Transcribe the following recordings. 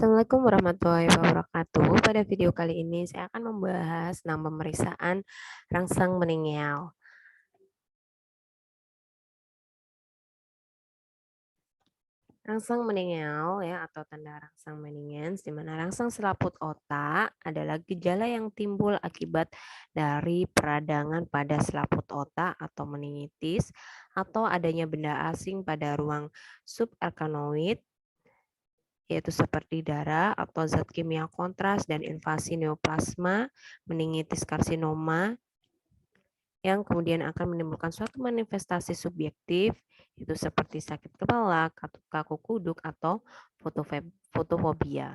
Assalamualaikum warahmatullahi wabarakatuh. Pada video kali ini saya akan membahas tentang pemeriksaan rangsang meninggal. Rangsang meninggal ya atau tanda rangsang meningens di mana rangsang selaput otak adalah gejala yang timbul akibat dari peradangan pada selaput otak atau meningitis atau adanya benda asing pada ruang subarachnoid yaitu seperti darah atau zat kimia kontras dan invasi neoplasma, meningitis karsinoma, yang kemudian akan menimbulkan suatu manifestasi subjektif, itu seperti sakit kepala, kaku kuduk, atau fotofobia.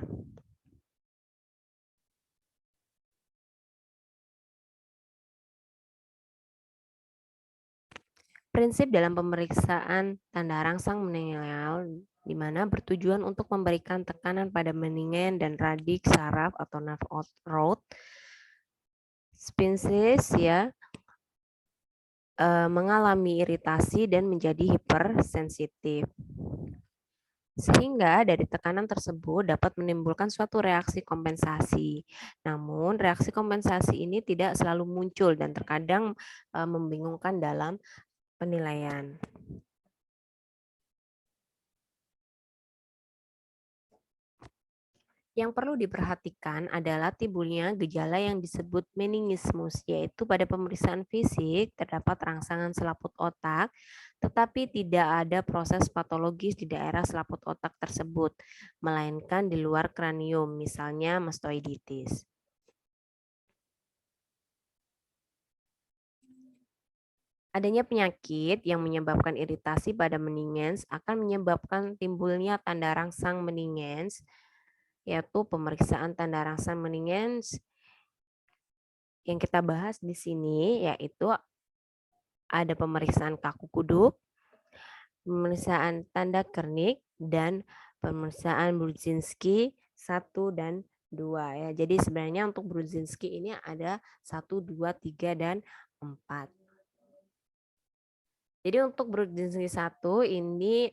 Prinsip dalam pemeriksaan tanda rangsang meninggal di mana bertujuan untuk memberikan tekanan pada meningen dan radik saraf atau nerve root spinous ya mengalami iritasi dan menjadi hipersensitif. Sehingga dari tekanan tersebut dapat menimbulkan suatu reaksi kompensasi. Namun reaksi kompensasi ini tidak selalu muncul dan terkadang membingungkan dalam penilaian. Yang perlu diperhatikan adalah timbulnya gejala yang disebut meningismus, yaitu pada pemeriksaan fisik terdapat rangsangan selaput otak, tetapi tidak ada proses patologis di daerah selaput otak tersebut, melainkan di luar kranium, misalnya mastoiditis. Adanya penyakit yang menyebabkan iritasi pada meningens akan menyebabkan timbulnya tanda rangsang meningens, yaitu pemeriksaan tanda rangsang meningens yang kita bahas di sini yaitu ada pemeriksaan kaku kuduk, pemeriksaan tanda kernik, dan pemeriksaan Brudzinski 1 dan 2 ya. Jadi sebenarnya untuk Brudzinski ini ada 1, 2, 3, dan 4. Jadi untuk Brudzinski 1 ini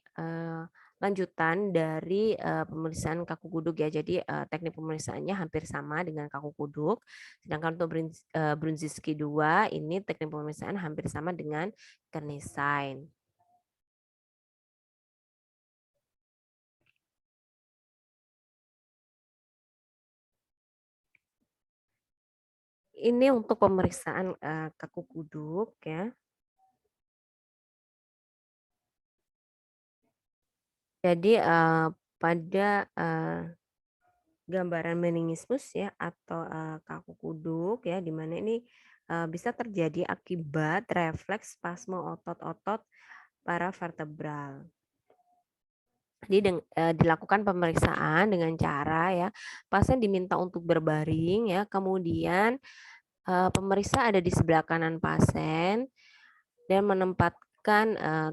lanjutan dari pemeriksaan kaku kuduk ya. Jadi teknik pemeriksaannya hampir sama dengan kaku kuduk. Sedangkan untuk Brudzinski 2 ini teknik pemeriksaan hampir sama dengan Kernisain. Ini untuk pemeriksaan kaku kuduk ya. Jadi pada gambaran meningismus ya atau kaku kuduk ya di mana ini bisa terjadi akibat refleks spasme otot-otot paravertebral. Jadi dilakukan pemeriksaan dengan cara ya pasien diminta untuk berbaring ya, kemudian pemeriksa ada di sebelah kanan pasien dan menempatkan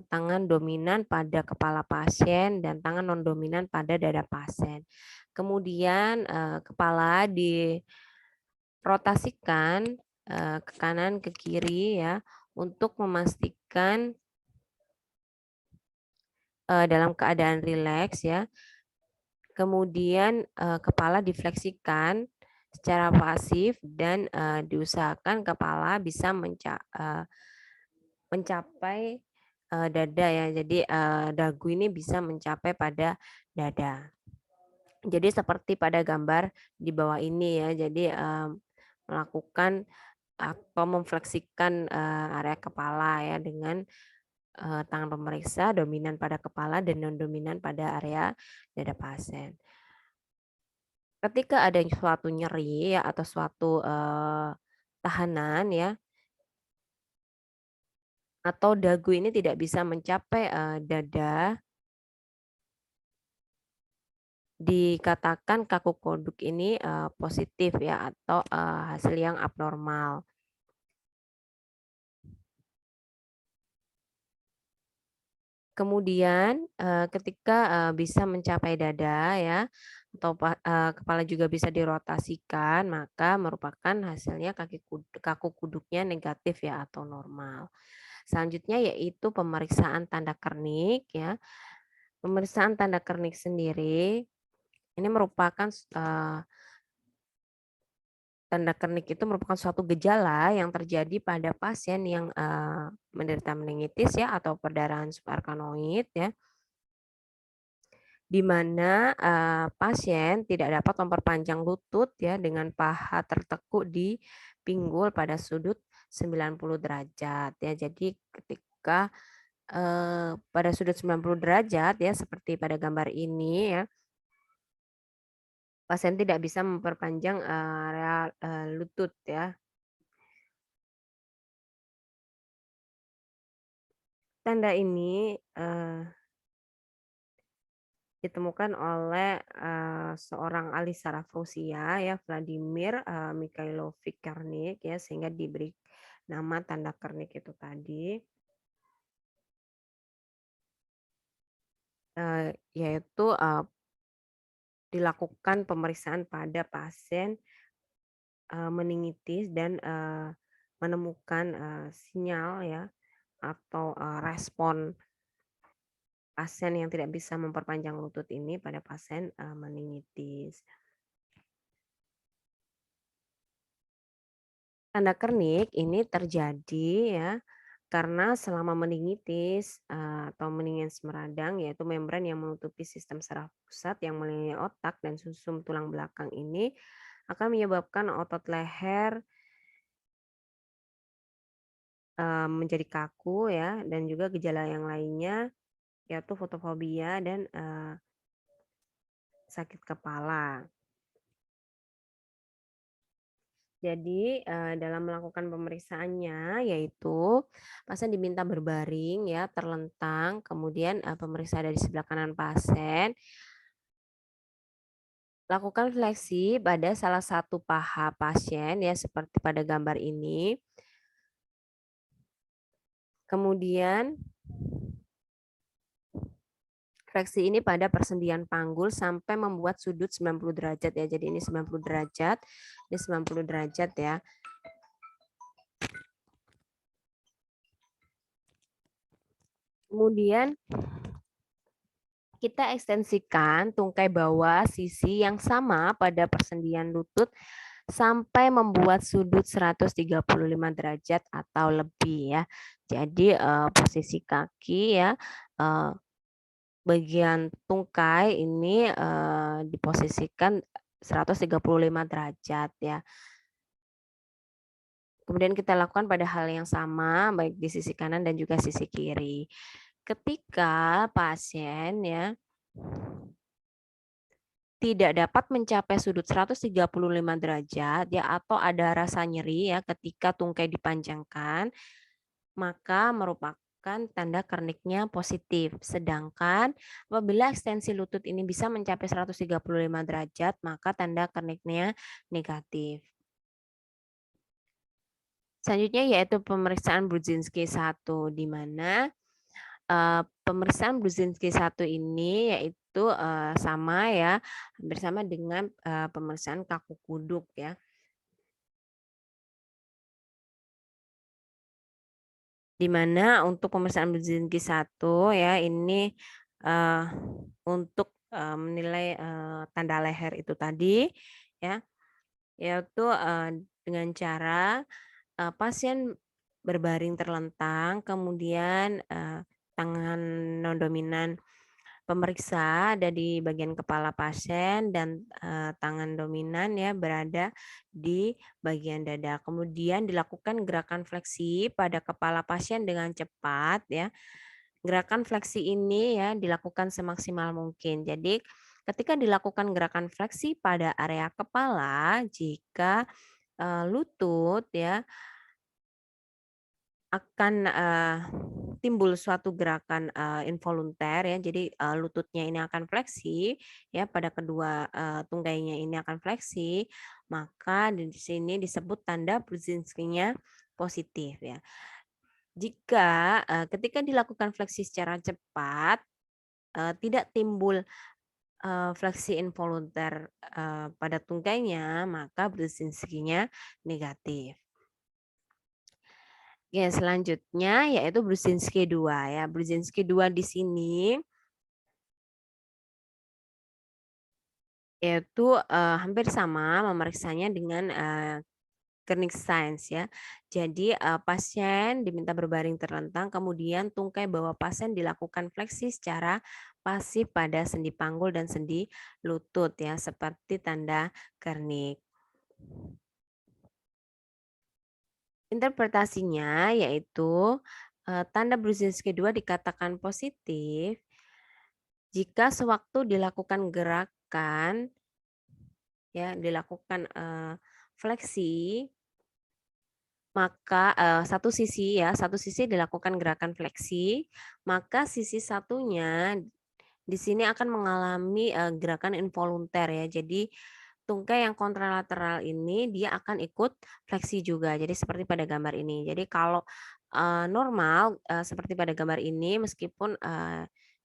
tangan dominan pada kepala pasien dan tangan non dominan pada dada pasien. Kemudian kepala dirotasikan ke kanan ke kiri ya untuk memastikan dalam keadaan rileks ya. Kemudian kepala difleksikan secara pasif dan diusahakan kepala bisa mencapai dada ya. Jadi dagu ini bisa mencapai pada dada. Jadi seperti pada gambar di bawah ini ya. Jadi melakukan atau memfleksikan area kepala ya dengan tangan pemeriksa dominan pada kepala dan non dominan pada area dada pasien. Ketika ada suatu nyeri ya atau suatu tahanan ya atau dagu ini tidak bisa mencapai dada, dikatakan kaku kuduk ini positif ya atau hasil yang abnormal. Kemudian ketika bisa mencapai dada ya atau kepala juga bisa dirotasikan, maka merupakan hasilnya kaku kuduknya negatif ya atau normal. Selanjutnya yaitu pemeriksaan tanda kernik ya. Pemeriksaan tanda kernik sendiri Ini merupakan tanda kernik itu merupakan suatu gejala yang terjadi pada pasien yang menderita meningitis ya atau perdarahan subarachnoid ya, di mana pasien tidak dapat memperpanjang lutut ya dengan paha tertekuk di pinggul pada sudut 90 derajat ya. Jadi ketika pada sudut 90 derajat ya seperti pada gambar ini ya, pasien tidak bisa memperpanjang area lutut ya. Tanda ini ditemukan oleh seorang ahli saraf Rusia ya, Vladimir Mikhailovich Kernik ya, sehingga diberi nama tanda Kernik itu tadi, yaitu dilakukan pemeriksaan pada pasien meningitis dan menemukan sinyal ya atau respon pasien yang tidak bisa memperpanjang lutut ini pada pasien meningitis. Tanda kernik ini terjadi ya karena selama meningitis atau meningitis meradang, yaitu membran yang menutupi sistem saraf pusat yang mengelilingi otak dan susum tulang belakang ini akan menyebabkan otot leher menjadi kaku ya, dan juga gejala yang lainnya yaitu fotofobia dan sakit kepala. Jadi dalam melakukan pemeriksaannya yaitu pasien diminta berbaring ya, terlentang, kemudian pemeriksa dari sebelah kanan pasien lakukan fleksi pada salah satu paha pasien ya seperti pada gambar ini. Kemudian fleksi ini pada persendian panggul sampai membuat sudut 90 derajat ya. Jadi ini 90 derajat, ini 90 derajat ya. Kemudian kita ekstensikan tungkai bawah sisi yang sama pada persendian lutut sampai membuat sudut 135 derajat atau lebih ya. Jadi posisi kaki ya, bagian tungkai ini diposisikan 135 derajat ya. Kemudian kita lakukan pada hal yang sama baik di sisi kanan dan juga sisi kiri. Ketika pasien ya tidak dapat mencapai sudut 135 derajat ya atau ada rasa nyeri ya ketika tungkai dipanjangkan, maka merupakan tanda kerniknya positif. Sedangkan apabila ekstensi lutut ini bisa mencapai 135 derajat, maka tanda kerniknya negatif. Selanjutnya yaitu pemeriksaan Brudzinski 1, di mana pemeriksaan Brudzinski 1 ini yaitu sama ya, hampir sama dengan pemeriksaan kaku kuduk ya. Di mana untuk pemeriksaan Brudzinski 1 ya ini untuk menilai tanda leher itu tadi ya, yaitu dengan cara pasien berbaring terlentang, kemudian tangan non dominan pemeriksa ada di bagian kepala pasien dan tangan dominan ya berada di bagian dada. Kemudian dilakukan gerakan fleksi pada kepala pasien dengan cepat ya. Gerakan fleksi ini ya dilakukan semaksimal mungkin. Jadi ketika dilakukan gerakan fleksi pada area kepala, jika lutut ya akan timbul suatu gerakan involunter ya. Jadi lututnya ini akan fleksi ya, pada kedua tunggainya ini akan fleksi, maka di sini disebut tanda Brudzinski-nya positif ya. Jika ketika dilakukan fleksi secara cepat tidak timbul fleksi involunter pada tunggainya, maka Brudzinski-nya negatif. Ya, selanjutnya yaitu Brudzinski 2 ya. Brudzinski 2 di sini yaitu hampir sama memeriksanya dengan Kearney Science ya. Jadi pasien diminta berbaring terlentang, kemudian tungkai bawah pasien dilakukan fleksi secara pasif pada sendi panggul dan sendi lutut ya, seperti tanda Kearney. Interpretasinya yaitu tanda Brudzinski 2 dikatakan positif jika sewaktu dilakukan gerakan ya, dilakukan fleksi, maka satu sisi dilakukan gerakan fleksi, maka sisi satunya di sini akan mengalami gerakan involunter ya. Jadi tungkai yang kontralateral ini dia akan ikut fleksi juga. Jadi seperti pada gambar ini. Jadi kalau normal seperti pada gambar ini, meskipun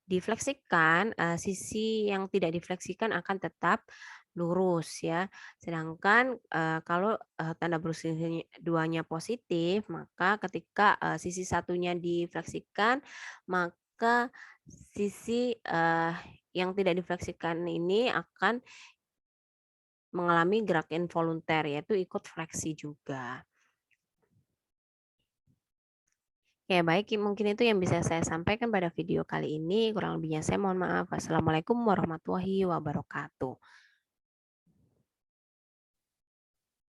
difleksikan, sisi yang tidak difleksikan akan tetap lurus ya. Sedangkan kalau tanda Brusselsi 2-nya positif, maka ketika sisi satunya difleksikan, maka sisi yang tidak difleksikan ini akan mengalami gerak involunter, yaitu ikut fleksi juga. Ya baik, mungkin itu yang bisa saya sampaikan pada video kali ini. Kurang lebihnya saya mohon maaf. Wassalamualaikum warahmatullahi wabarakatuh.